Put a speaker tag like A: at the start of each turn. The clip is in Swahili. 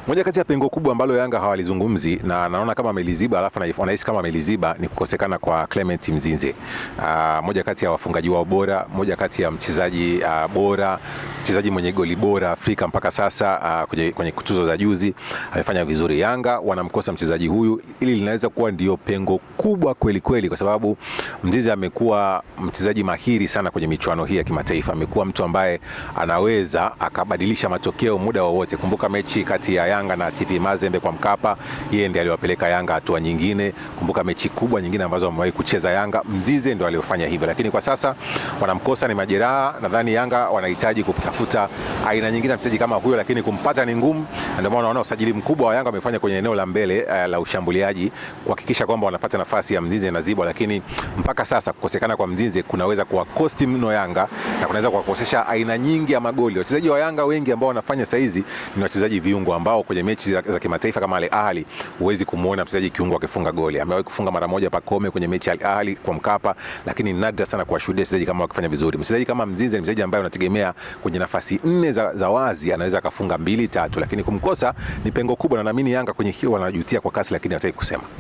A: Moja kati ya pengo kubwa ambalo Yanga hawalizungumzi na naona kama ameliziba, alafu wanahisi kama ameliziba, ni kukosekana kwa Clement Mzize. Moja kati ya wafungaji wao bora, moja kati ya mchezaji bora, mchezaji mwenye goli bora Afrika mpaka sasa. Kwenye tuzo za juzi amefanya vizuri. Yanga wanamkosa mchezaji huyu, ili linaweza kuwa ndio pengo kubwa kweli kweli, kwa sababu Mzize amekuwa mchezaji mahiri sana kwenye michuano hii ya kimataifa. Amekuwa mtu ambaye anaweza akabadilisha matokeo muda wowote. Kumbuka mechi kati ya Yanga na TP Mazembe kwa Mkapa, yeye ndiye aliwapeleka Yanga hatua nyingine. Kumbuka mechi kubwa nyingine ambazo wamewahi kucheza Yanga, Mzize ndio aliyofanya hivyo. Lakini kwa sasa wanamkosa, ni majeraha. Nadhani Yanga wanahitaji kutafuta aina nyingine ya mchezaji kama huyo, lakini kumpata ni ngumu. Ndio maana unaona usajili mkubwa wa Yanga wamefanya kwenye eneo la mbele la ushambuliaji, kuhakikisha kwamba wanapata nafasi ya Mzize na Zibwa. Lakini mpaka sasa kukosekana kwa Mzize kunaweza kuwa kosti mno Yanga, na kunaweza kuwakosesha aina nyingi ya magoli. Wachezaji wa Yanga wengi ambao wanafanya saizi ni wachezaji viungo, ambao kwenye mechi za kimataifa kama Al Ahly huwezi kumuona mchezaji kiungo akifunga goli. Amewahi kufunga mara moja Pacome kwenye mechi ya Al Ahly kwa Mkapa, lakini nadra sana kuwashuhudia wachezaji kama wakifanya vizuri. Mchezaji kama Mzize ni mchezaji ambaye unategemea kwenye nafasi 4 za wazi anaweza akafunga 2-3, lakini kumkosa ni pengo kubwa, na naamini Yanga kwenye hiyo wanajutia kwa kasi, lakini hataki kusema.